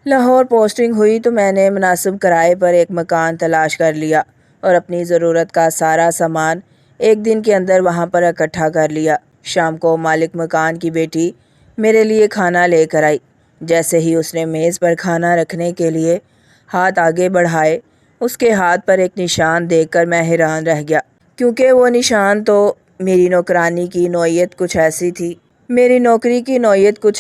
Lahore posting ہوئی تو میں نے مناسب کرائے پر ایک مکان تلاش کر لیا اور اپنی ضرورت کا سارا سامان ایک دن کے اندر وہاں پر اکٹھا کر لیا۔ شام کو مالک مکان کی بیٹی میرے لیے کھانا لے کر آئی۔ جیسے ہی اس نے میز پر کھانا رکھنے کے لیے ہاتھ آگے بڑھائے، اس کے ہاتھ پر ایک نشان دیکھ کر میں حیران رہ گیا، کیونکہ وہ نشان تو میری نوکری کی نوعیت کچھ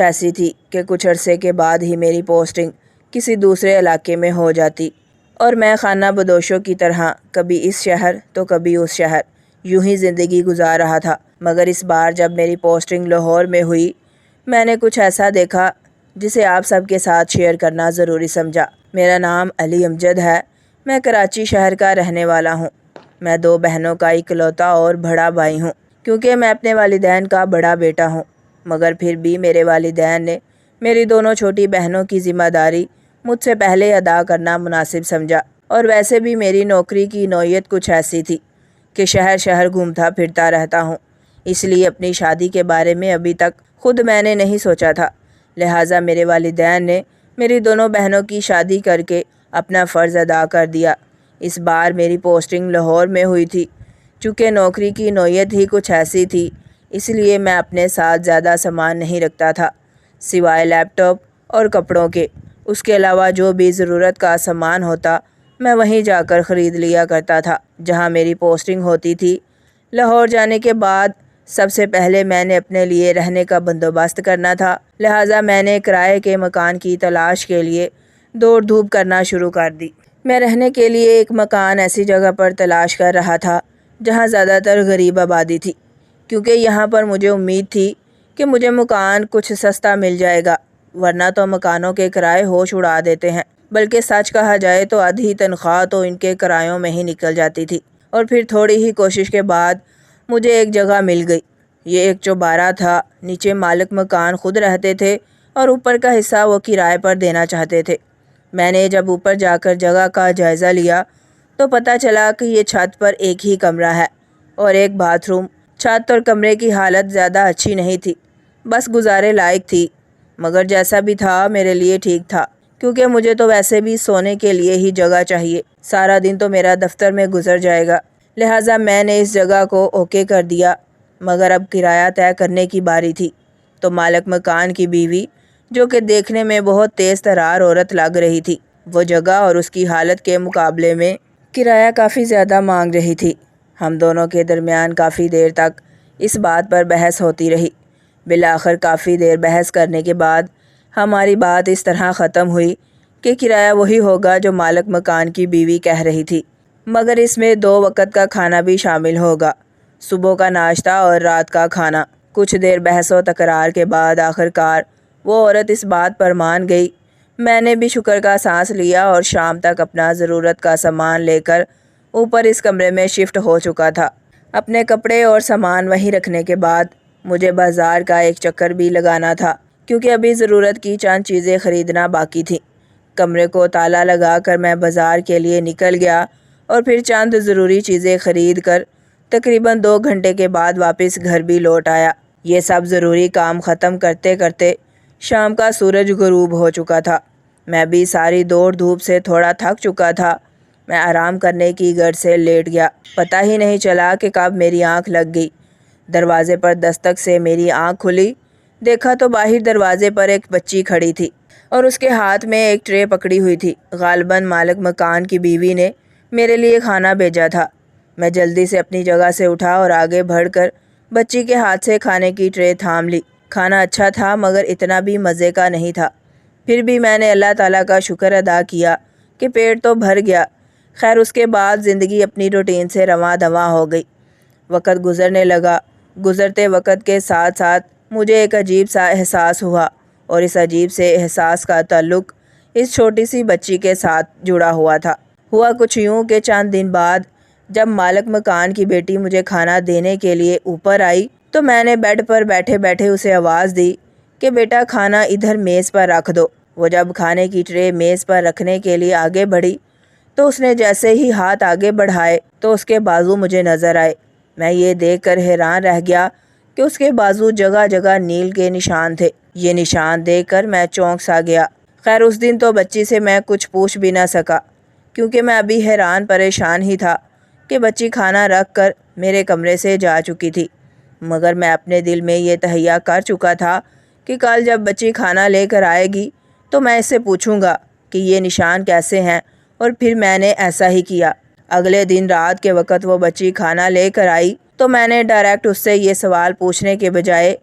ایسی تھی کہ کچھ عرصے کے بعد ہی میری پوسٹنگ کسی دوسرے علاقے میں ہو جاتی اور میں خانہ بدوشوں کی طرح کبھی اس شہر تو کبھی اس شہر یوں ہی زندگی گزار رہا تھا۔ مگر اس بار جب میری پوسٹنگ لاہور میں ہوئی، میں نے کچھ ایسا دیکھا جسے آپ سب کے ساتھ شیئر کرنا ضروری سمجھا۔ میرا نام علی امجد ہے، میں کراچی شہر کا رہنے والا ہوں۔ میں 2 بہنوں کا اکلوتا اور بڑا بھائی ہوں، کیونکہ میں اپنے والدین کا بڑا بیٹا ہوں۔ مگر پھر بھی میرے والدین نے میری دونوں چھوٹی بہنوں کی ذمہ داری مجھ سے پہلے ادا کرنا مناسب سمجھا، اور ویسے بھی میری نوکری کی نوعیت کچھ ایسی تھی کہ شہر شہر گھومتا پھرتا رہتا ہوں، اس لیے اپنی شادی کے بارے میں ابھی تک خود میں نے نہیں سوچا تھا۔ لہٰذا میرے والدین نے میری دونوں بہنوں کی شادی کر کے اپنا فرض ادا کر دیا۔ اس بار میری پوسٹنگ لاہور میں ہوئی تھی۔ چونکہ نوکری کی نوعیت ہی کچھ ایسی تھی، اس لیے میں اپنے ساتھ زیادہ سامان نہیں رکھتا تھا، سوائے لیپ ٹاپ اور کپڑوں کے۔ اس کے علاوہ جو بھی ضرورت کا سامان ہوتا میں وہیں جا کر خرید لیا کرتا تھا جہاں میری پوسٹنگ ہوتی تھی۔ لاہور جانے کے بعد سب سے پہلے میں نے اپنے لیے رہنے کا بندوبست کرنا تھا، لہٰذا میں نے کرائے کے مکان کی تلاش کے لیے دوڑ دھوپ کرنا شروع کر دی۔ میں رہنے کے لیے ایک مکان ایسی جگہ پر تلاش کر رہا تھا جہاں زیادہ تر غریب آبادی تھی، کیونکہ یہاں پر مجھے امید تھی کہ مجھے مکان کچھ سستا مل جائے گا، ورنہ تو مکانوں کے کرائے ہوش اڑا دیتے ہیں۔ بلکہ سچ کہا جائے تو آدھی تنخواہ تو ان کے کرایوں میں ہی نکل جاتی تھی، اور پھر تھوڑی ہی کوشش کے بعد مجھے ایک جگہ مل گئی۔ یہ ایک چوبارہ تھا، نیچے مالک مکان خود رہتے تھے اور اوپر کا حصہ وہ کرائے پر دینا چاہتے تھے۔ میں نے جب اوپر جا کر جگہ کا جائزہ لیا تو پتہ چلا کہ یہ چھت پر ایک ہی کمرہ ہے اور ایک باتھ روم۔ چھت اور کمرے کی حالت زیادہ اچھی نہیں تھی، بس گزارے لائق تھی، مگر جیسا بھی تھا میرے لیے ٹھیک تھا، کیونکہ مجھے تو ویسے بھی سونے کے لیے ہی جگہ چاہیے، سارا دن تو میرا دفتر میں گزر جائے گا۔ لہٰذا میں نے اس جگہ کو اوکے کر دیا۔ مگر اب کرایہ طے کرنے کی باری تھی تو مالک مکان کی بیوی، جو کہ دیکھنے میں بہت تیز ترار عورت لگ رہی تھی، وہ جگہ اور اس کی حالت کے مقابلے میں کرایہ کافی زیادہ مانگ رہی تھی۔ ہم دونوں کے درمیان کافی دیر تک اس بات پر بحث ہوتی رہی۔ بالآخر کافی دیر بحث کرنے کے بعد ہماری بات اس طرح ختم ہوئی کہ کرایہ وہی ہوگا جو مالک مکان کی بیوی کہہ رہی تھی، مگر اس میں 2 وقت کا کھانا بھی شامل ہوگا، صبح کا ناشتہ اور رات کا کھانا۔ کچھ دیر بحث و تکرار کے بعد آخرکار وہ عورت اس بات پر مان گئی۔ میں نے بھی شکر کا سانس لیا اور شام تک اپنا ضرورت کا سامان لے کر اوپر اس کمرے میں شفٹ ہو چکا تھا۔ اپنے کپڑے اور سامان وہیں رکھنے کے بعد مجھے بازار کا ایک چکر بھی لگانا تھا، کیونکہ ابھی ضرورت کی چند چیزیں خریدنا باقی تھیں۔ کمرے کو تالا لگا کر میں بازار کے لیے نکل گیا اور پھر چند ضروری چیزیں خرید کر تقریباً 2 گھنٹے کے بعد واپس گھر بھی لوٹ آیا۔ یہ سب ضروری کام ختم کرتے کرتے شام کا سورج غروب ہو چکا تھا۔ میں بھی ساری دوڑ دھوپ سے تھوڑا تھک چکا تھا۔ میں آرام کرنے کی غرض سے لیٹ گیا۔ پتہ ہی نہیں چلا کہ کب میری آنکھ لگ گئی۔ دروازے پر دستک سے میری آنکھ کھلی، دیکھا تو باہر دروازے پر ایک بچی کھڑی تھی اور اس کے ہاتھ میں ایک ٹرے پکڑی ہوئی تھی۔ غالباً مالک مکان کی بیوی نے میرے لیے کھانا بھیجا تھا۔ میں جلدی سے اپنی جگہ سے اٹھا اور آگے بڑھ کر بچی کے ہاتھ سے کھانے کی ٹرے تھام لی۔ کھانا اچھا تھا مگر اتنا بھی مزے کا نہیں تھا۔ پھر بھی میں نے اللہ تعالیٰ کا شکر ادا کیا کہ پیٹ تو بھر گیا۔ خیر اس کے بعد زندگی اپنی روٹین سے رواں دواں ہو گئی۔ وقت گزرنے لگا۔ گزرتے وقت کے ساتھ ساتھ مجھے ایک عجیب سا احساس ہوا، اور اس عجیب سے احساس کا تعلق اس چھوٹی سی بچی کے ساتھ جڑا ہوا تھا۔ ہوا کچھ یوں کہ چند دن بعد جب مالک مکان کی بیٹی مجھے کھانا دینے کے لیے اوپر آئی تو میں نے بیڈ پر بیٹھے بیٹھے اسے آواز دی کہ بیٹا کھانا ادھر میز پر رکھ دو۔ وہ جب کھانے کی ٹرے میز پر رکھنے کے لیے آگے بڑھی تو اس نے جیسے ہی ہاتھ آگے بڑھائے تو اس کے بازو مجھے نظر آئے۔ میں یہ دیکھ کر حیران رہ گیا کہ اس کے بازو جگہ جگہ نیل کے نشان تھے۔ یہ نشان دیکھ کر میں چونک سا گیا۔ خیر اس دن تو بچی سے میں کچھ پوچھ بھی نہ سکا، کیونکہ میں ابھی حیران پریشان ہی تھا کہ بچی کھانا رکھ کر میرے کمرے سے جا چکی تھی۔ مگر میں اپنے دل میں یہ تہیہ کر چکا تھا کہ کل جب بچی کھانا لے کر آئے گی تو میں اس سے پوچھوں گا کہ یہ نشان کیسے ہیں، اور پھر میں نے ایسا ہی کیا۔ اگلے دن رات کے وقت وہ بچی کھانا لے کر آئی تو میں نے ڈائریکٹ اس سے یہ سوال پوچھنے کے بجائے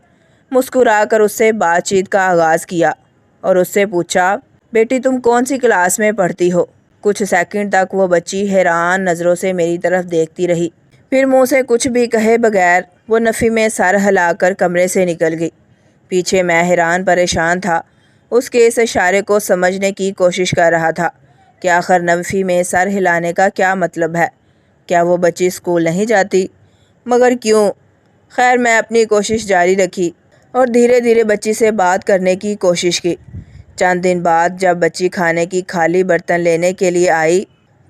مسکرا کر اس سے بات چیت کا آغاز کیا اور اس سے پوچھا، بیٹی تم کون سی کلاس میں پڑھتی ہو؟ کچھ سیکنڈ تک وہ بچی حیران نظروں سے میری طرف دیکھتی رہی، پھر منہ سے کچھ بھی کہے بغیر وہ نفی میں سر ہلا کر کمرے سے نکل گئی۔ پیچھے میں حیران پریشان تھا، اس کے اس اشارے کو سمجھنے کی کوشش کر رہا تھا کہ آخر نفی میں سر ہلانے کا کیا مطلب ہے؟ کیا وہ بچی اسکول نہیں جاتی؟ مگر کیوں؟ خیر میں اپنی کوشش جاری رکھی اور دھیرے دھیرے بچی سے بات کرنے کی کوشش کی۔ چند دن بعد جب بچی کھانے کی خالی برتن لینے کے لیے آئی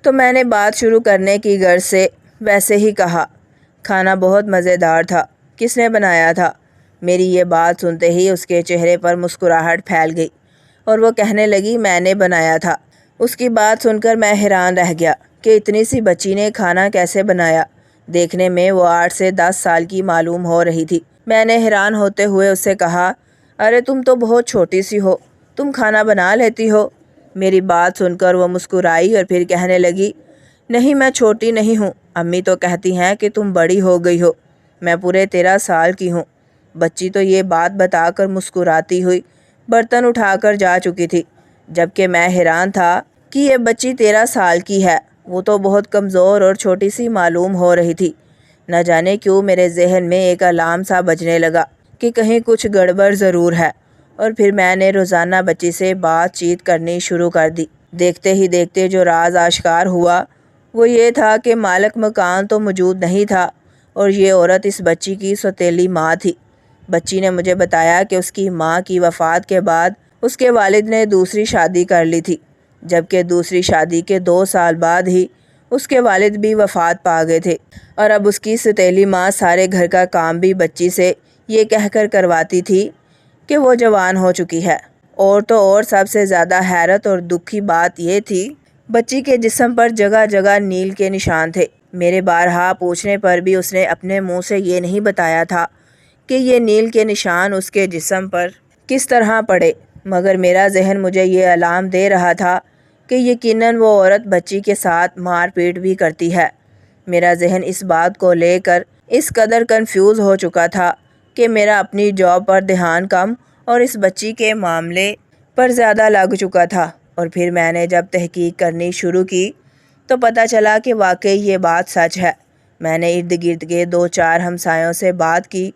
تو میں نے بات شروع کرنے کی غرض سے ویسے ہی کہا، کھانا بہت مزیدار تھا، کس نے بنایا تھا؟ میری یہ بات سنتے ہی اس کے چہرے پر مسکراہٹ پھیل گئی اور وہ کہنے لگی، میں نے بنایا تھا۔ اس کی بات سن کر میں حیران رہ گیا کہ اتنی سی بچی نے کھانا کیسے بنایا؟ دیکھنے میں وہ 8 سے 10 سال کی معلوم ہو رہی تھی۔ میں نے حیران ہوتے ہوئے اس سے کہا، ارے تم تو بہت چھوٹی سی ہو، تم کھانا بنا لیتی ہو؟ میری بات سن کر وہ مسکرائی اور پھر کہنے لگی، نہیں میں چھوٹی نہیں ہوں، امی تو کہتی ہیں کہ تم بڑی ہو گئی ہو، میں پورے 13 سال کی ہوں۔ بچی تو یہ بات بتا کر مسکراتی ہوئی برتن اٹھا کر جا چکی تھی، جبکہ میں حیران تھا کہ یہ بچی 13 سال کی ہے، وہ تو بہت کمزور اور چھوٹی سی معلوم ہو رہی تھی۔ نہ جانے کیوں میرے ذہن میں ایک الارم سا بجنے لگا کہ کہیں کچھ گڑبڑ ضرور ہے، اور پھر میں نے روزانہ بچی سے بات چیت کرنی شروع کر دی۔ دیکھتے ہی دیکھتے جو راز آشکار ہوا وہ یہ تھا کہ مالک مکان تو موجود نہیں تھا اور یہ عورت اس بچی کی سوتیلی ماں تھی۔ بچی نے مجھے بتایا کہ اس کی ماں کی وفات کے بعد اس کے والد نے دوسری شادی کر لی تھی، جبکہ دوسری شادی کے 2 سال بعد ہی اس کے والد بھی وفات پا گئے تھے، اور اب اس کی سوتیلی ماں سارے گھر کا کام بھی بچی سے یہ کہہ کر کرواتی تھی کہ وہ جوان ہو چکی ہے۔ اور تو اور سب سے زیادہ حیرت اور دکھ کی بات یہ تھی، بچی کے جسم پر جگہ جگہ نیل کے نشان تھے۔ میرے بارہا پوچھنے پر بھی اس نے اپنے منہ سے یہ نہیں بتایا تھا کہ یہ نیل کے نشان اس کے جسم پر کس طرح پڑے، مگر میرا ذہن مجھے یہ الارم دے رہا تھا کہ یقیناً وہ عورت بچی کے ساتھ مار پیٹ بھی کرتی ہے۔ میرا ذہن اس بات کو لے کر اس قدر کنفیوز ہو چکا تھا کہ میرا اپنی جاب پر دھیان کم اور اس بچی کے معاملے پر زیادہ لگ چکا تھا۔ اور پھر میں نے جب تحقیق کرنی شروع کی تو پتہ چلا کہ واقعی یہ بات سچ ہے۔ میں نے ارد گرد کے 2-4 ہمسایوں سے بات کی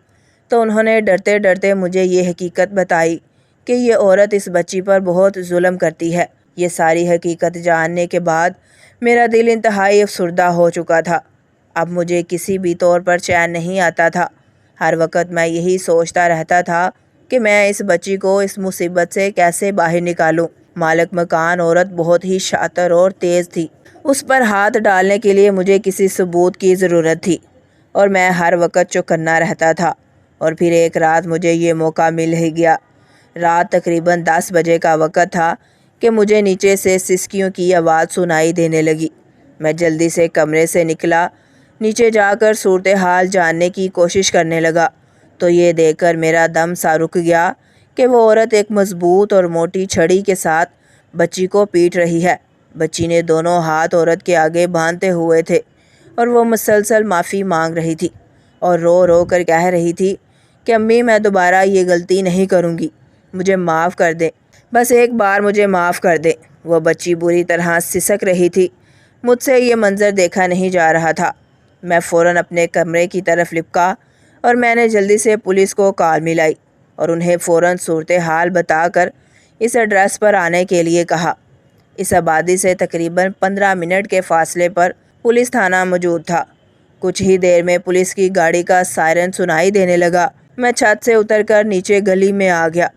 تو انہوں نے ڈرتے ڈرتے مجھے یہ حقیقت بتائی کہ یہ عورت اس بچی پر بہت ظلم کرتی ہے۔ یہ ساری حقیقت جاننے کے بعد میرا دل انتہائی افسردہ ہو چکا تھا۔ اب مجھے کسی بھی طور پر چین نہیں آتا تھا۔ ہر وقت میں یہی سوچتا رہتا تھا کہ میں اس بچی کو اس مصیبت سے کیسے باہر نکالوں۔ مالک مکان عورت بہت ہی شاطر اور تیز تھی، اس پر ہاتھ ڈالنے کے لیے مجھے کسی ثبوت کی ضرورت تھی، اور میں ہر وقت چوکنا رہتا تھا۔ اور پھر ایک رات مجھے یہ موقع مل ہی گیا۔ رات تقریباً 10 بجے کا وقت تھا کہ مجھے نیچے سے سسکیوں کی آواز سنائی دینے لگی۔ میں جلدی سے کمرے سے نکلا، نیچے جا کر صورتحال جاننے کی کوشش کرنے لگا تو یہ دیکھ کر میرا دم سا رک گیا کہ وہ عورت ایک مضبوط اور موٹی چھڑی کے ساتھ بچی کو پیٹ رہی ہے۔ بچی نے دونوں ہاتھ عورت کے آگے باندھے ہوئے تھے اور وہ مسلسل معافی مانگ رہی تھی اور رو رو کر کہہ رہی تھی کہ امی میں دوبارہ یہ غلطی نہیں کروں گی، مجھے معاف کر دیں، بس ایک بار مجھے معاف کر دیں۔ وہ بچی بری طرح سسک رہی تھی، مجھ سے یہ منظر دیکھا نہیں جا رہا تھا۔ میں فوراً اپنے کمرے کی طرف لپکا اور میں نے جلدی سے پولیس کو کال ملائی اور انہیں فوراً صورتحال بتا کر اس ایڈریس پر آنے کے لیے کہا۔ اس آبادی سے تقریباً 15 منٹ کے فاصلے پر پولیس تھانہ موجود تھا۔ کچھ ہی دیر میں پولیس کی گاڑی کا سائرن سنائی دینے لگا۔ میں چھت سے اتر کر نیچے گلی میں آ گیا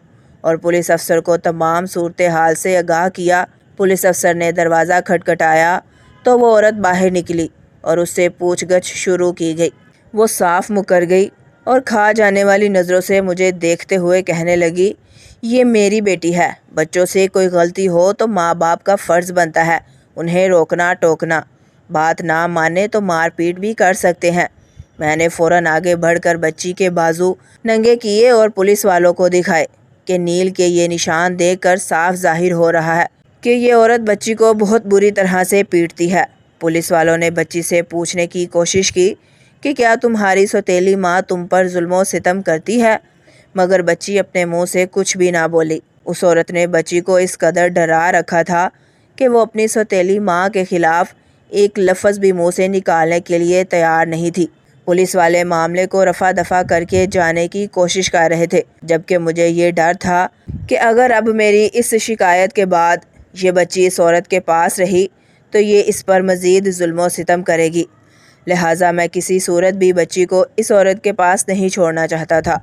اور پولیس افسر کو تمام صورتحال سے آگاہ کیا۔ پولیس افسر نے دروازہ کھٹکھٹایا تو وہ عورت باہر نکلی اور اس سے پوچھ گچھ شروع کی گئی۔ وہ صاف مکر گئی اور کھا جانے والی نظروں سے مجھے دیکھتے ہوئے کہنے لگی، یہ میری بیٹی ہے، بچوں سے کوئی غلطی ہو تو ماں باپ کا فرض بنتا ہے انہیں روکنا ٹوکنا، بات نہ مانے تو مار پیٹ بھی کر سکتے ہیں۔ میں نے فوراً آگے بڑھ کر بچی کے بازو ننگے کیے اور پولیس والوں کو دکھائے کہ نیل کے یہ نشان دیکھ کر صاف ظاہر ہو رہا ہے کہ یہ عورت بچی کو بہت بری طرح سے پیٹتی ہے۔ پولیس والوں نے بچی سے پوچھنے کی کوشش کی کہ کیا تمہاری سوتیلی ماں تم پر ظلم و ستم کرتی ہے، مگر بچی اپنے منہ سے کچھ بھی نہ بولی۔ اس عورت نے بچی کو اس قدر ڈرا رکھا تھا کہ وہ اپنی سوتیلی ماں کے خلاف ایک لفظ بھی منہ سے نکالنے کے لیے تیار نہیں تھی۔ پولیس والے معاملے کو رفع دفع کر کے جانے کی کوشش کر رہے تھے، جبکہ مجھے یہ ڈر تھا کہ اگر اب میری اس شکایت کے بعد یہ بچی اس عورت کے پاس رہی تو یہ اس پر مزید ظلم و ستم کرے گی، لہٰذا میں کسی صورت بھی بچی کو اس عورت کے پاس نہیں چھوڑنا چاہتا تھا۔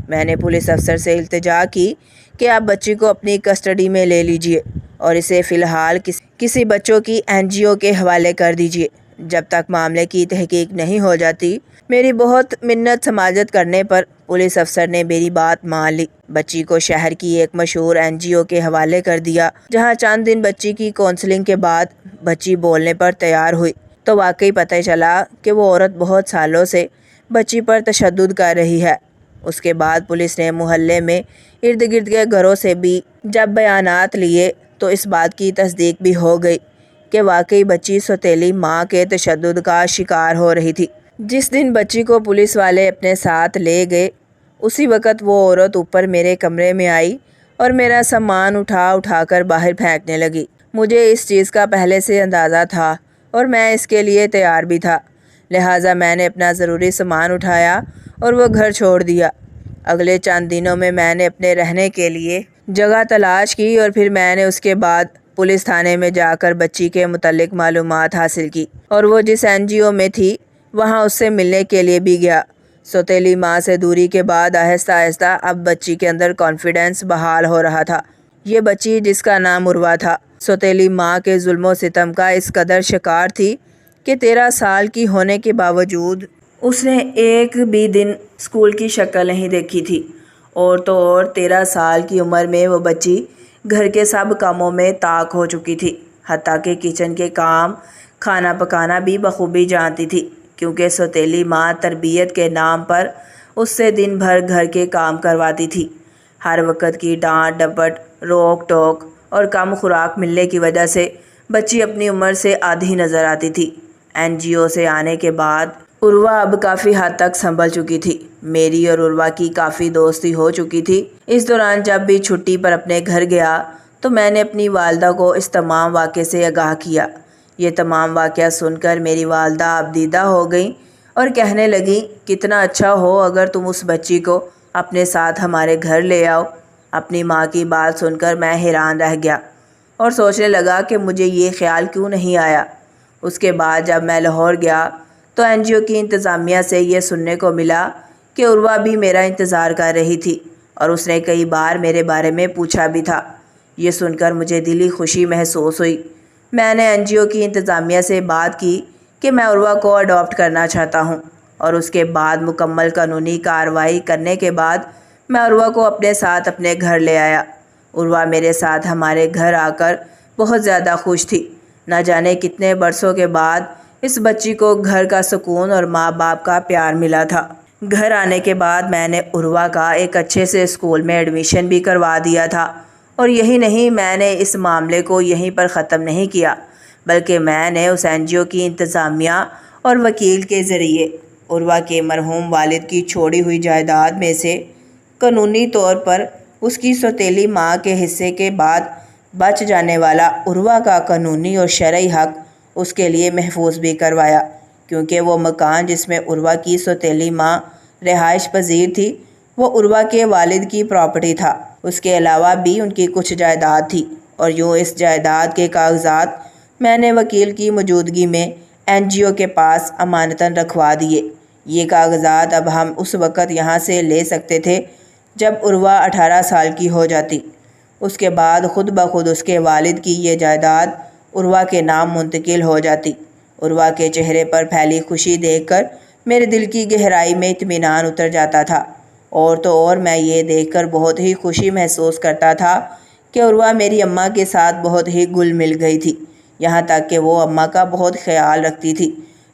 میں نے پولیس افسر سے التجا کی کہ آپ بچی کو اپنی کسٹڈی میں لے لیجئے اور اسے فی الحال کسی بچوں کی NGO کے حوالے کر دیجئے جب تک معاملے کی تحقیق نہیں ہو جاتی۔ میری بہت منت سماجت کرنے پر پولیس افسر نے میری بات مان لی۔ بچی کو شہر کی ایک مشہور NGO کے حوالے کر دیا، جہاں چند دن بچی کی کونسلنگ کے بعد بچی بولنے پر تیار ہوئی تو واقعی پتہ چلا کہ وہ عورت بہت سالوں سے بچی پر تشدد کر رہی ہے۔ اس کے بعد پولیس نے محلے میں ارد گرد کے گھروں سے بھی جب بیانات لیے تو اس بات کی تصدیق بھی ہو گئی کہ واقعی بچی سوتیلی ماں کے تشدد کا شکار ہو رہی تھی۔ جس دن بچی کو پولیس والے اپنے ساتھ لے گئے اسی وقت وہ عورت اوپر میرے کمرے میں آئی اور میرا سامان اٹھا اٹھا کر باہر پھینکنے لگی۔ مجھے اس چیز کا پہلے سے اندازہ تھا اور میں اس کے لیے تیار بھی تھا، لہٰذا میں نے اپنا ضروری سامان اٹھایا اور وہ گھر چھوڑ دیا۔ اگلے چند دنوں میں نے اپنے رہنے کے لیے جگہ تلاش کی اور پھر میں نے اس کے بعد پولیس تھانے میں جا کر بچی کے متعلق معلومات حاصل کی اور وہ جس NGO میں تھی وہاں اس سے ملنے کے لیے بھی گیا۔ سوتیلی ماں سے دوری کے بعد آہستہ آہستہ اب بچی کے اندر کانفیڈنس بحال ہو رہا تھا۔ یہ بچی جس کا نام عروہ تھا، سوتیلی ماں کے ظلم و ستم کا اس قدر شکار تھی کہ 13 سال کی ہونے کے باوجود اس نے ایک بھی دن اسکول کی شکل نہیں دیکھی تھی، اور تو اور 13 سال کی عمر میں وہ بچی گھر کے سب کاموں میں طاق ہو چکی تھی، حتیٰ کہ کچن کے کام، کھانا پکانا بھی بخوبی جانتی تھی، کیونکہ سوتیلی ماں تربیت کے نام پر اس سے دن بھر گھر کے کام کرواتی تھی۔ ہر وقت کی ڈانٹ ڈپٹ، روک ٹوک اور کم خوراک ملنے کی وجہ سے بچی اپنی عمر سے آدھی نظر آتی تھی۔ NGO سے آنے کے بعد عروہ اب کافی حد تک سنبھل چکی تھی۔ میری اور عروہ کی کافی دوستی ہو چکی تھی۔ اس دوران جب بھی چھٹی پر اپنے گھر گیا تو میں نے اپنی والدہ کو اس تمام واقعے سے آگاہ کیا۔ یہ تمام واقعہ سن کر میری والدہ ابدیدہ ہو گئیں اور کہنے لگیں، کتنا اچھا ہو اگر تم اس بچی کو اپنے ساتھ ہمارے گھر لے آؤ۔ اپنی ماں کی بات سن کر میں حیران رہ گیا اور سوچنے لگا کہ مجھے یہ خیال کیوں نہیں آیا۔ اس کے بعد جب میں لاہور گیا تو NGO کی انتظامیہ سے یہ سننے کو ملا کہ عروہ بھی میرا انتظار کر رہی تھی اور اس نے کئی بار میرے بارے میں پوچھا بھی تھا۔ یہ سن کر مجھے دلی خوشی محسوس ہوئی۔ میں نے NGO کی انتظامیہ سے بات کی کہ میں عروہ کو اڈاپٹ کرنا چاہتا ہوں، اور اس کے بعد مکمل قانونی کارروائی کرنے کے بعد میں عروہ کو اپنے ساتھ اپنے گھر لے آیا۔ عروہ میرے ساتھ ہمارے گھر آ کر بہت زیادہ خوش تھی۔ نہ جانے کتنے برسوں کے بعد اس بچی کو گھر کا سکون اور ماں باپ کا پیار ملا تھا۔ گھر آنے کے بعد میں نے عروہ کا ایک اچھے سے اسکول میں ایڈمیشن بھی کروا دیا تھا، اور یہی نہیں، میں نے اس معاملے کو یہیں پر ختم نہیں کیا، بلکہ میں نے اس NGO کی انتظامیہ اور وکیل کے ذریعے عروہ کے مرحوم والد کی چھوڑی ہوئی جائیداد میں سے قانونی طور پر اس کی سوتیلی ماں کے حصے کے بعد بچ جانے والا عروہ کا قانونی اور شرعی حق اس کے لیے محفوظ بھی کروایا، کیونکہ وہ مکان جس میں عروہ کی سوتیلی ماں رہائش پذیر تھی وہ عروہ کے والد کی پراپرٹی تھا۔ اس کے علاوہ بھی ان کی کچھ جائیداد تھی، اور یوں اس جائیداد کے کاغذات میں نے وکیل کی موجودگی میں NGO کے پاس امانتاً رکھوا دیے۔ یہ کاغذات اب ہم اس وقت یہاں سے لے سکتے تھے جب عروہ 18 سال کی ہو جاتی۔ اس کے بعد خود بخود اس کے والد کی یہ جائیداد عروہ کے نام منتقل ہو جاتی۔ عروہ کے چہرے پر پھیلی خوشی دیکھ کر میرے دل کی گہرائی میں اطمینان اتر جاتا تھا، اور تو اور میں یہ دیکھ کر بہت ہی خوشی محسوس کرتا تھا کہ عروہ میری اماں کے ساتھ بہت ہی گل مل گئی تھی، یہاں تک کہ وہ اماں کا بہت خیال رکھتی تھی۔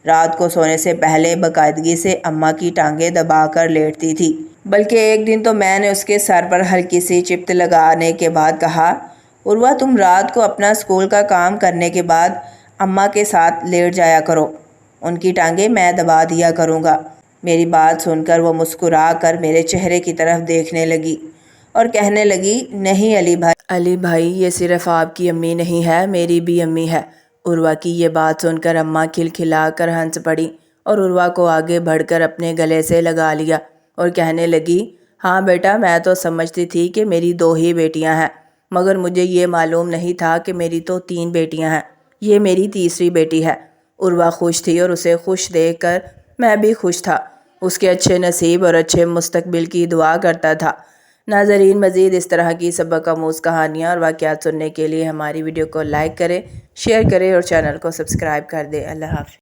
رات کو سونے سے پہلے باقاعدگی سے اماں کی ٹانگیں دبا کر لیٹتی تھی، بلکہ ایک دن تو میں نے اس کے سر پر ہلکی سی چپت لگانے کے بعد کہا، عروہ تم رات کو اپنا اسکول کا کام کرنے کے بعد اماں کے ساتھ لیٹ جایا کرو، ان کی ٹانگیں میں دبا دیا کروں گا۔ میری بات سن کر وہ مسکرا کر میرے چہرے کی طرف دیکھنے لگی اور کہنے لگی، نہیں علی بھائی، یہ صرف آپ کی امی نہیں ہے، میری بھی امی ہے۔ عروہ کی یہ بات سن کر اماں کھلکھلا کر ہنس پڑی اور عروہ کو آگے بڑھ کر اپنے گلے سے لگا لیا اور کہنے لگی، ہاں بیٹا، میں تو سمجھتی تھی کہ میری 2 ہی بیٹیاں ہیں، مگر مجھے یہ معلوم نہیں تھا کہ میری تو 3 بیٹیاں ہیں، یہ میری تیسری بیٹی ہے۔ عروہ خوش تھی اور اسے خوش دیکھ کر میں بھی خوش تھا، اس کے اچھے نصیب اور اچھے مستقبل کی دعا کرتا تھا۔ ناظرین، مزید اس طرح کی سبق آموز کہانیاں اور واقعات سننے کے لیے ہماری ویڈیو کو لائک کریں، شیئر کریں اور چینل کو سبسکرائب کر دیں۔ اللہ حافظ۔